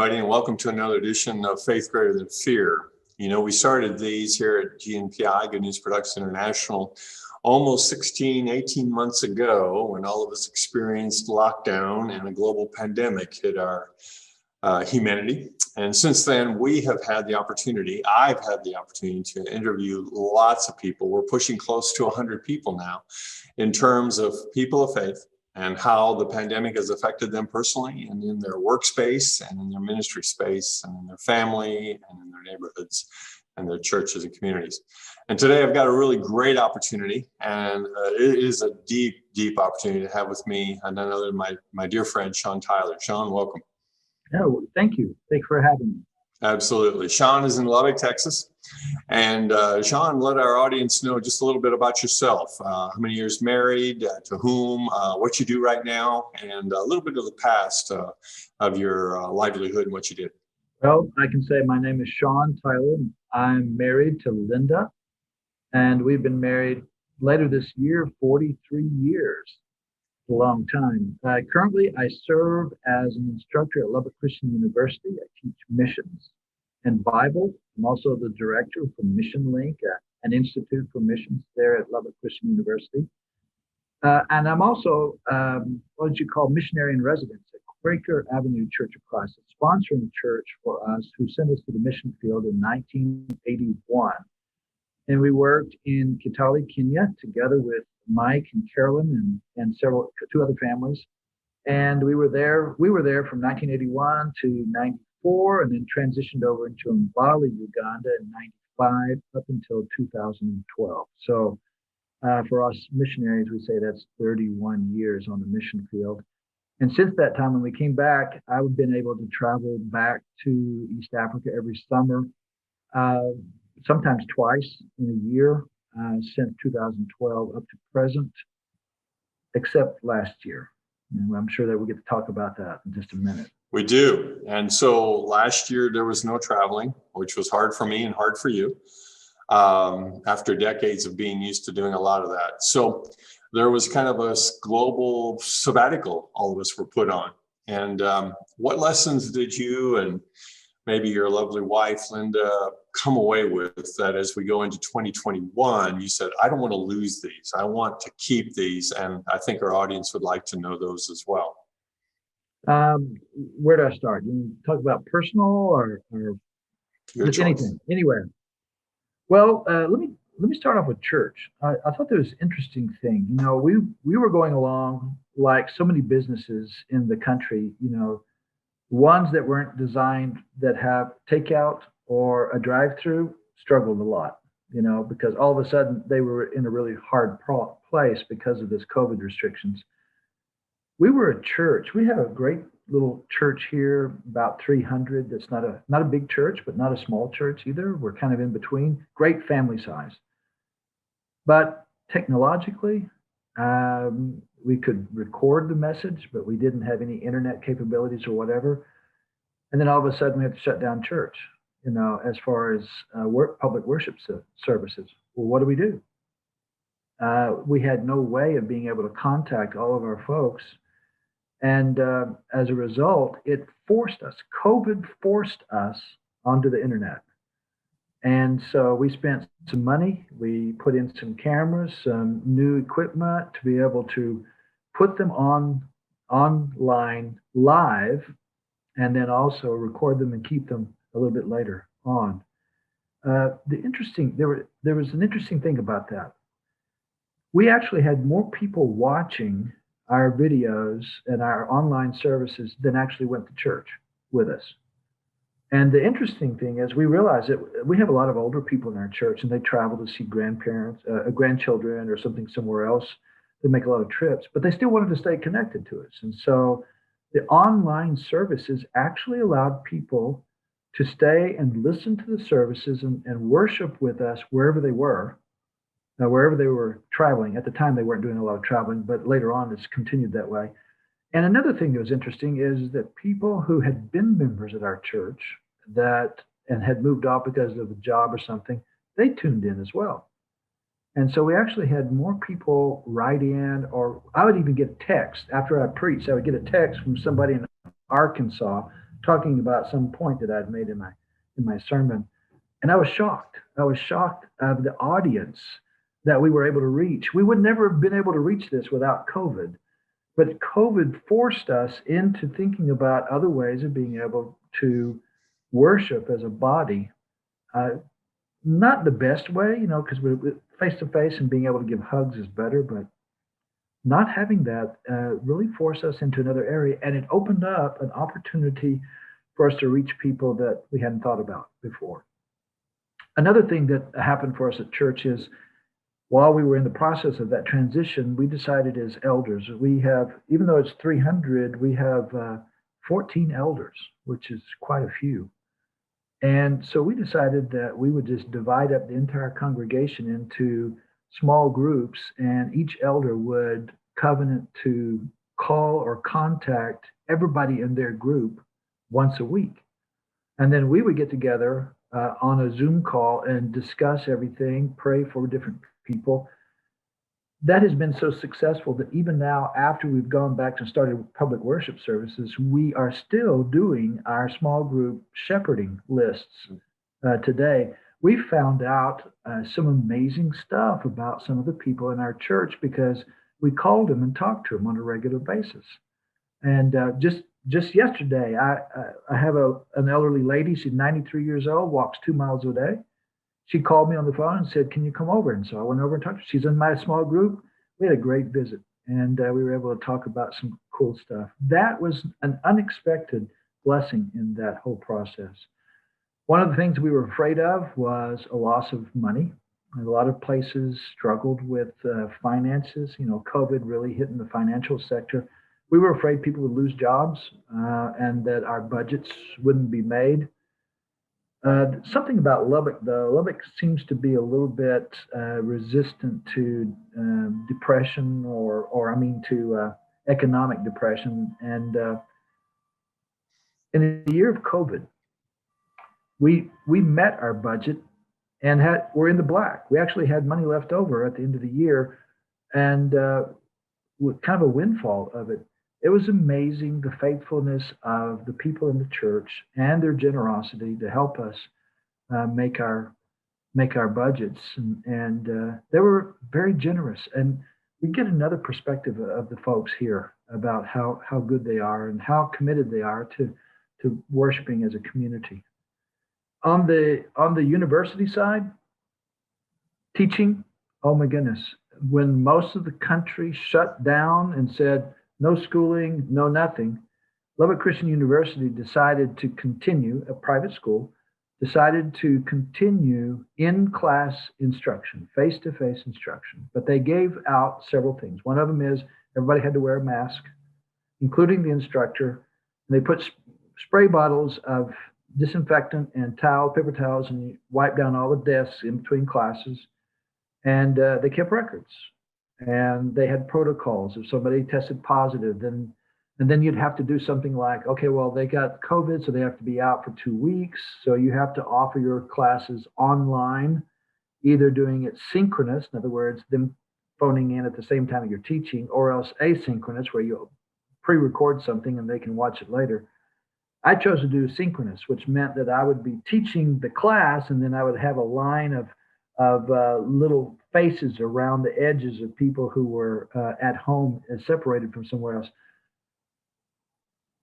everybody, and welcome to another edition of Faith Greater Than Fear. You know, we started these here at GNPI, Good News Products International, almost 18 months ago when all of us experienced lockdown and a global pandemic hit our humanity. And since then, I've had the opportunity to interview lots of people. We're pushing close to 100 people now in terms of people of faith and how the pandemic has affected them personally and in their workspace and in their ministry space and in their family and in their neighborhoods and their churches and communities. And today I've got a really great opportunity, and it is a deep, deep opportunity to have with me and none other than my dear friend, Shawn Tyler. Shawn, welcome. Oh, thank you. Thanks for having me. Absolutely. Shawn is in Lubbock, Texas. And Shawn, let our audience know just a little bit about yourself. How many years married, to whom, what you do right now, and a little bit of the past of your livelihood and what you did. Well, I can say my name is Shawn Tyler. I'm married to Linda, and we've been married later this year, 43 years. A long time. Currently, I serve as an instructor at Lubbock Christian University. I teach missions and Bible. I'm also the director for Mission Link, an institute for missions there at Lubbock Christian University. And I'm also what you call missionary in residence at Quaker Avenue Church of Christ, a sponsoring church for us who sent us to the mission field in 1981. And we worked in Kitale, Kenya, together with Mike and Carolyn and two other families. And we were there from 1981 to 94, and then transitioned over into Mbali, Uganda in 95 up until 2012. So for us missionaries, we say that's 31 years on the mission field. And since that time, when we came back, I've been able to travel back to East Africa every summer, sometimes twice in a year. Since 2012 up to present, except last year. And I'm sure that we'll get to talk about that in just a minute. We do. And so last year there was no traveling, which was hard for me and hard for you, after decades of being used to doing a lot of that. So there was kind of a global sabbatical all of us were put on. And what lessons did you and maybe your lovely wife, Linda, come away with that as we go into 2021? You said, I don't want to lose these. I want to keep these. And I think our audience would like to know those as well. Where do I start? You talk about personal or just anything, anywhere? Well, let me start off with church. I thought there was an interesting thing. You know, we were going along like so many businesses in the country, you know, ones that weren't designed that have takeout or a drive-through struggled a lot, you know, because all of a sudden they were in a really hard place because of this COVID restrictions. We were a church. We have a great little church here, about 300. That's not a big church, but not a small church either. We're kind of in between. Great family size. But technologically, we could record the message, but we didn't have any internet capabilities or whatever. And then all of a sudden we had to shut down church, you know, as far as public worship services. Well, what do we do? We had no way of being able to contact all of our folks. And as a result, COVID forced us onto the internet. And so we spent some money. We put in some cameras, some new equipment to be able to put them online live, and then also record them and keep them a little bit later on. There was an interesting thing about that. We actually had more people watching our videos and our online services than actually went to church with us. And the interesting thing is we realized that we have a lot of older people in our church, and they travel to see grandchildren or something somewhere else. They make a lot of trips, but they still wanted to stay connected to us. And so the online services actually allowed people to stay and listen to the services and worship with us wherever they were. Now, wherever they were traveling. At the time, they weren't doing a lot of traveling, but later on, it's continued that way. And another thing that was interesting is that people who had been members at our church and had moved off because of a job or something, they tuned in as well. And so we actually had more people write in, or I would even get a text after I preached. I would get a text from somebody in Arkansas talking about some point that I'd made in my sermon, and I was shocked. I was shocked of the audience that we were able to reach. We would never have been able to reach this without COVID, but COVID forced us into thinking about other ways of being able to worship as a body. Uh, Not the best way, because face to face and being able to give hugs is better, but not having that really forced us into another area, and it opened up an opportunity for us to reach people that we hadn't thought about before. Another thing that happened for us at church is while we were in the process of that transition, we decided as elders, we have, even though it's 300, we have 14 elders, which is quite a few. And so we decided that we would just divide up the entire congregation into small groups, and each elder would covenant to call or contact everybody in their group once a week. And then we would get together on a Zoom call and discuss everything, pray for different people. That has been so successful that even now, after we've gone back and started public worship services, we are still doing our small group shepherding lists today. We found out some amazing stuff about some of the people in our church because we called them and talked to them on a regular basis. And just yesterday, I have an elderly lady. She's 93 years old, walks 2 miles a day. She called me on the phone and said, "Can you come over?" And so I went over and talked to her. She's in my small group. We had a great visit, and we were able to talk about some cool stuff. That was an unexpected blessing in that whole process. One of the things we were afraid of was a loss of money. A lot of places struggled with finances. COVID really hitting the financial sector. We were afraid people would lose jobs and that our budgets wouldn't be made. Something about Lubbock, though. Lubbock seems to be a little bit resistant to depression, or I mean, to economic depression. And in the year of COVID, we met our budget and we're in the black. We actually had money left over at the end of the year, and with kind of a windfall of it. It was amazing, the faithfulness of the people in the church and their generosity to help us make our budgets, and they were very generous. And we get another perspective of the folks here about how good they are and how committed they are to worshiping as a community. On the university side, teaching, oh my goodness, when most of the country shut down and said no schooling, no nothing, Lubbock Christian University decided to continue, a private school, decided to continue in-class instruction, face-to-face instruction. But they gave out several things. One of them is everybody had to wear a mask, including the instructor. And they put spray bottles of disinfectant and paper towels, and you wipe down all the desks in between classes. And they kept records. And they had protocols. If somebody tested positive, and then you'd have to do something like, okay, well, they got COVID, so they have to be out for 2 weeks. So you have to offer your classes online, either doing it synchronous, in other words, them phoning in at the same time you're teaching, or else asynchronous, where you pre-record something and they can watch it later. I chose to do synchronous, which meant that I would be teaching the class, and then I would have a line of little faces around the edges of people who were at home and separated from somewhere else.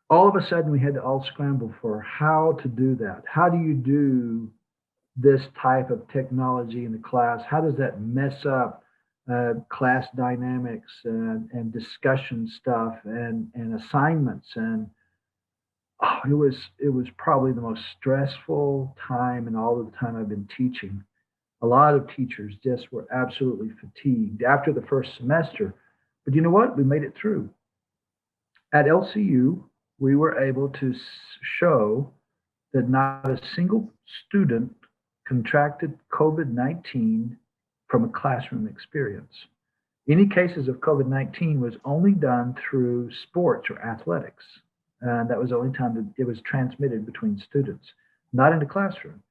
All of a sudden, we had to all scramble for how to do that. How do you do this type of technology in the class? How does that mess up class dynamics and discussion stuff and assignments? And it was probably the most stressful time in all of the time I've been teaching. A lot of teachers just were absolutely fatigued after the first semester. But you know what? We made it through. At LCU, we were able to show that not a single student contracted COVID-19 from a classroom experience. Any cases of COVID-19 was only done through sports or athletics. And that was the only time that it was transmitted between students, not in the classroom.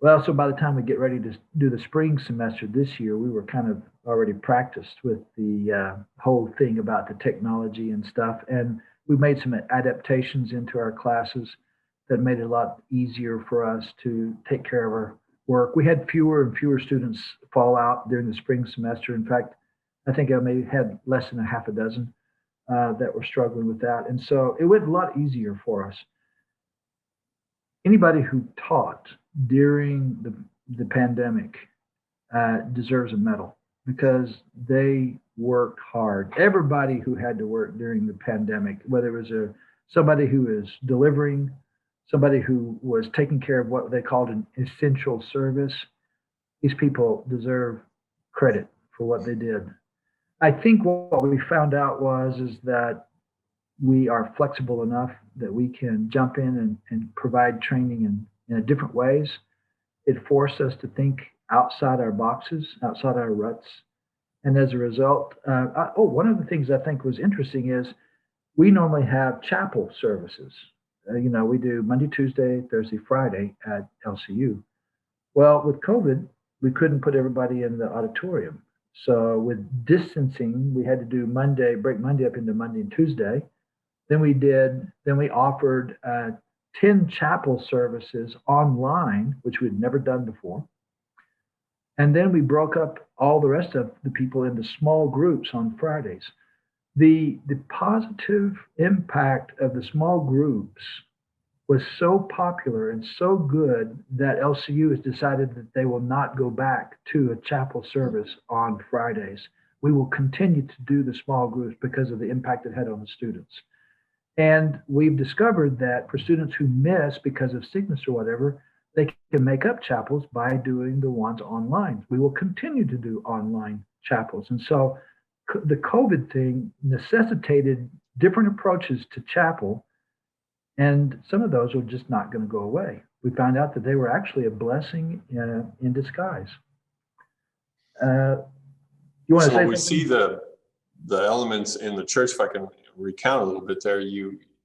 Well, so by the time we get ready to do the spring semester this year, we were kind of already practiced with the whole thing about the technology and stuff. And we made some adaptations into our classes that made it a lot easier for us to take care of our work. We had fewer and fewer students fall out during the spring semester. In fact, I think I maybe had less than a half a dozen that were struggling with that. And so it went a lot easier for us. Anybody who taught during the pandemic deserves a medal because they worked hard. Everybody who had to work during the pandemic, whether it was somebody who is delivering, somebody who was taking care of what they called an essential service, these people deserve credit for what they did. I think what we found out is that we are flexible enough that we can jump in and provide training in different ways. It forced us to think outside our boxes, outside our ruts. And as a result, one of the things I think was interesting is we normally have chapel services. We do Monday, Tuesday, Thursday, Friday at LCU. Well, with COVID, we couldn't put everybody in the auditorium. So with distancing, we had to do break Monday up into Monday and Tuesday. Then we offered 10 chapel services online, which we'd never done before. And then we broke up all the rest of the people into small groups on Fridays. The positive impact of the small groups was so popular and so good that LCU has decided that they will not go back to a chapel service on Fridays. We will continue to do the small groups because of the impact it had on the students. And we've discovered that for students who miss because of sickness or whatever, they can make up chapels by doing the ones online. We will continue to do online chapels. And so the COVID thing necessitated different approaches to chapel, and some of those are just not going to go away. We found out that they were actually a blessing in disguise. You want to say something? We see the elements in the church, if I can recount a little bit there,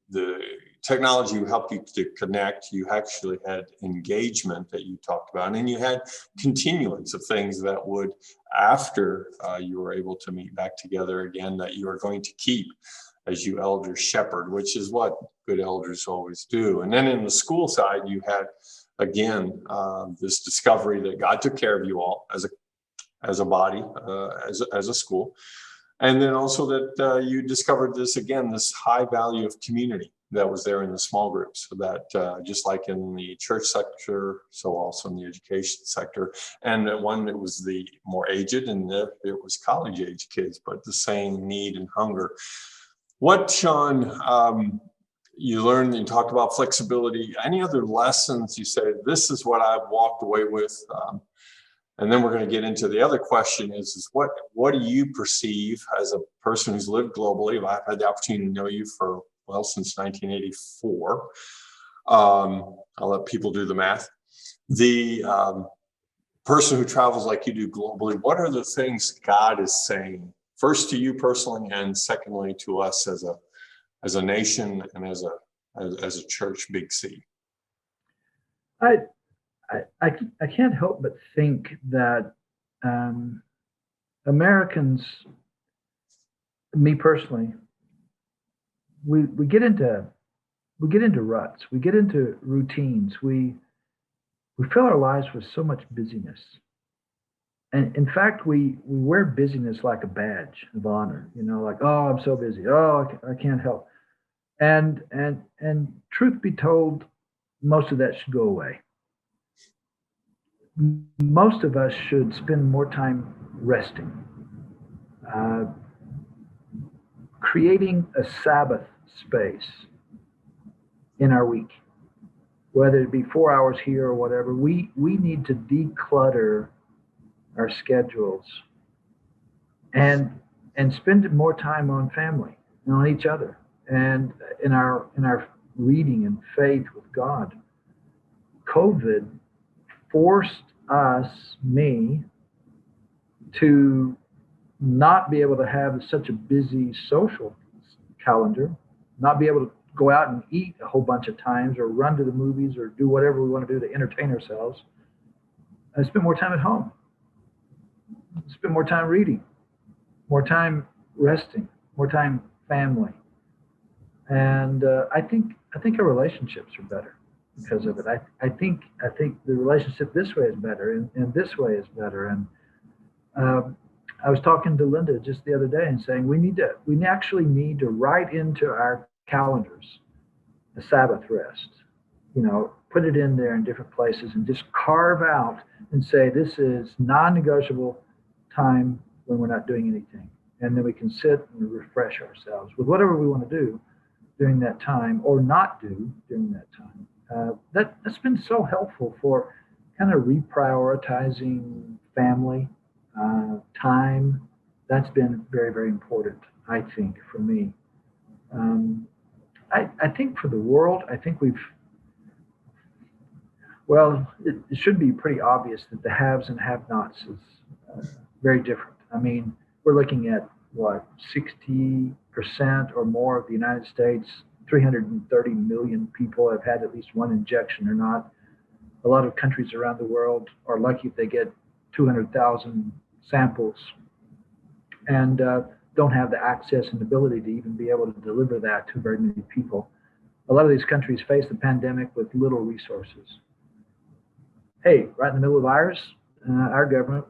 the technology helped you to connect. You actually had engagement that you talked about, and then you had continuance of things that would, after you were able to meet back together again, that you are going to keep as you elders shepherd, which is what good elders always do. And then in the school side, you had, again, this discovery that God took care of you all as a body, as a school. And then also that you discovered this high value of community that was there in the small groups, so that just like in the church sector, so also in the education sector. And one, it was the more aged, and it was college age kids, but the same need and hunger. What, Shawn, you learned, you talked about flexibility. Any other lessons you say, this is what I've walked away with? And then we're going to get into the other question is what do you perceive as a person who's lived globally? I've had the opportunity to know you since 1984. I'll let people do the math. The person who travels like you do globally, what are the things God is saying, first to you personally, and secondly to us as a nation and as a church, Big C? I can't help but think that Americans, me personally, we get into ruts, we get into routines, we fill our lives with so much busyness, and in fact we wear busyness like a badge of honor. Like, oh, I'm so busy, oh, I can't help, and truth be told, most of that should go away. Most of us should spend more time resting, creating a Sabbath space in our week, whether it be 4 hours here or whatever. We need to declutter our schedules and spend more time on family and on each other and in our reading and faith with God. COVID forced me to not be able to have such a busy social calendar, not be able to go out and eat a whole bunch of times or run to the movies or do whatever we want to do to entertain ourselves. And spend more time at home, spend more time reading, more time resting, more time family. And I think our relationships are better because of it. I think the relationship this way is better, and this way is better. And um, I was talking to Linda just the other day and saying we actually need to write into our calendars a Sabbath rest. You know, put it in there in different places and just carve out and say this is non-negotiable time when we're not doing anything. And then we can sit and refresh ourselves with whatever we want to do during that time or not do during that time. That's been so helpful for kind of reprioritizing family time. That's been very, very important, I think, for me. Um, I think for the world, I think it should be pretty obvious that the haves and have-nots is very different. I mean, we're looking at what, 60% or more of the United States, 330 million people have had at least one injection or not. A lot of countries around the world are lucky if they get 200,000 samples and don't have the access and ability to even be able to deliver that to very many people. A lot of these countries face the pandemic with little resources. Hey, right in the middle of ours, our government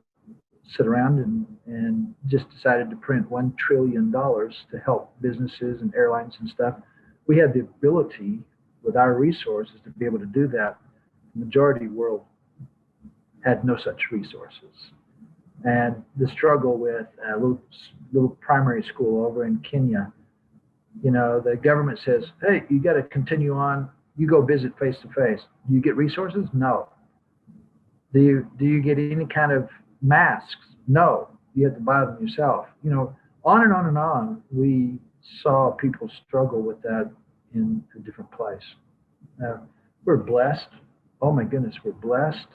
sit around and just decided to print $1 trillion to help businesses and airlines and stuff. We had the ability with our resources to be able to do that. The majority of the world had no such resources. And the struggle with a little primary school over in Kenya, you know, the government says, hey, you got to continue on. You go visit face to face. Do you get resources? No. Do you get any kind of masks? No. You have to buy them yourself. You know, on and on and on. We saw people struggle with that in a different place. We're blessed. Oh my goodness, we're blessed.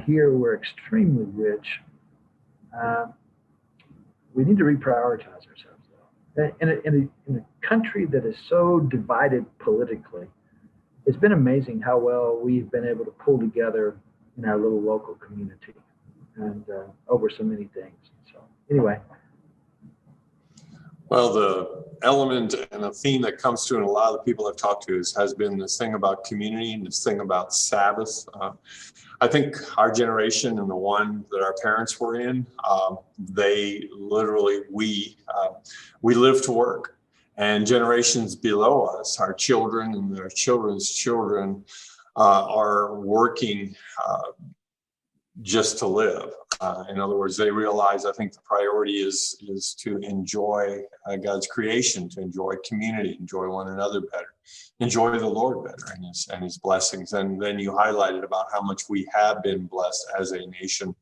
Here we're extremely rich. We need to reprioritize ourselves, though. In a country that is so divided politically, it's been amazing how well we've been able to pull together in our little local community and over so many things. So anyway. Well, the element and a theme that comes through in a lot of the people I've talked to has been this thing about community and this thing about Sabbath. I think our generation and the one that our parents were in, they literally, we live to work. And generations below us, our children and their children's children are working just to live. In other words, they realize, I think the priority is to enjoy God's creation, to enjoy community, enjoy one another better, enjoy the Lord better and his blessings. And then you highlighted about how much we have been blessed as a nation.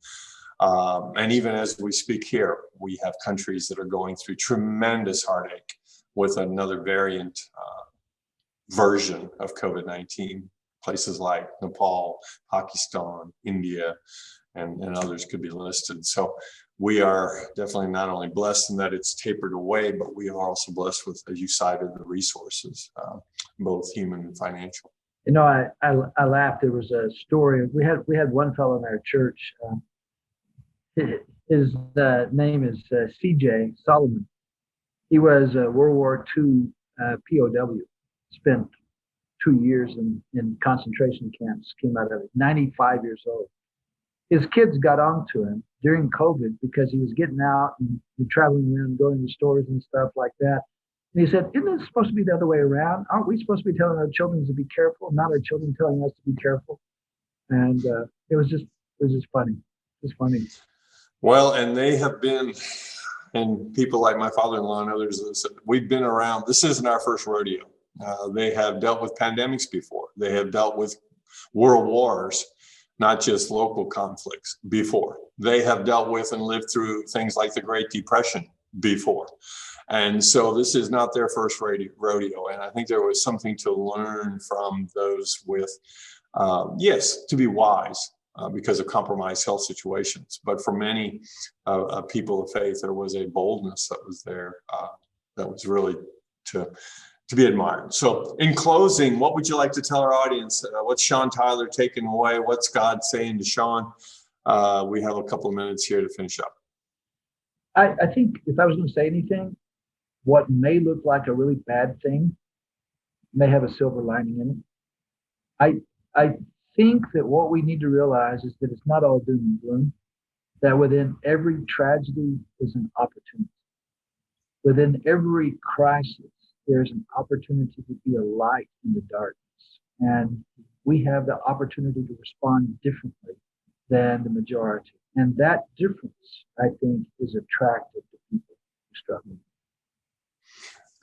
And even as we speak here, we have countries that are going through tremendous heartache with another variant version of COVID-19. Places like Nepal, Pakistan, India, and others could be listed. So we are definitely not only blessed in that it's tapered away, but we are also blessed with, as you cited, the resources, both human and financial. You know, I laughed. There was a story. We had one fellow in our church. His name is C.J. Solomon. He was a World War II POW. Spent 2 years in concentration camps, came out of it, 95 years old. His kids got onto him during COVID because he was getting out and traveling around, going to stores and stuff like that. And he said, isn't it supposed to be the other way around? Aren't we supposed to be telling our children to be careful, not our children telling us to be careful? And it was just funny. It's funny. Well, and they have been, and people like my father-in-law and others, we've been around. This isn't our first rodeo. They have dealt with pandemics before. They have dealt with world wars, not just local conflicts before. They have dealt with and lived through things like the Great Depression before. And so this is not their first rodeo. And I think there was something to learn from those with, yes, to be wise because of compromised health situations. But for many people of faith, there was a boldness that was there that was really to be admired. So in closing, what would you like to tell our audience? What's Shawn Tyler taking away? What's God saying to Shawn? We have a couple of minutes here to finish up. I think if I was going to say anything, what may look like a really bad thing may have a silver lining in it. I think that what we need to realize is that it's not all doom and gloom, that within every tragedy is an opportunity. Within every crisis, there's an opportunity to be a light in the darkness. And we have the opportunity to respond differently than the majority. And that difference, I think, is attractive to people who struggle.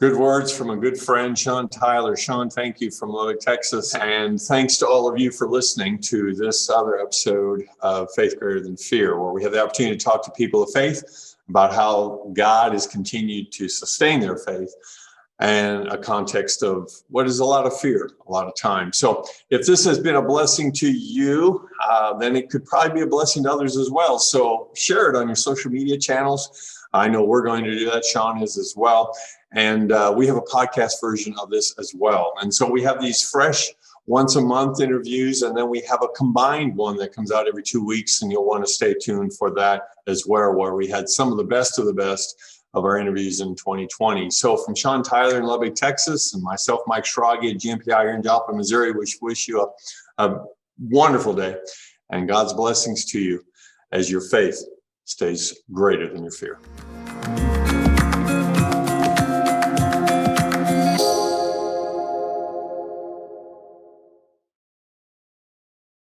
Good words from a good friend, Shawn Tyler. Shawn, thank you from Lubbock, Texas. And thanks to all of you for listening to this other episode of Faith Greater Than Fear, where we have the opportunity to talk to people of faith about how God has continued to sustain their faith and a context of what is a lot of fear a lot of times. So if this has been a blessing to you, then it could probably be a blessing to others as well. So share it on your social media channels. I know we're going to do that. Shawn is as well. And we have a podcast version of this as well. And so we have these fresh once a month interviews, and then we have a combined one that comes out every 2 weeks, and you'll want to stay tuned for that as well, where we had some of the best of our interviews in 2020. So from Shawn Tyler in Lubbock, Texas, and myself, Mike Schrage at GNPI here in Joplin, Missouri, we wish you a wonderful day and God's blessings to you as your faith stays greater than your fear.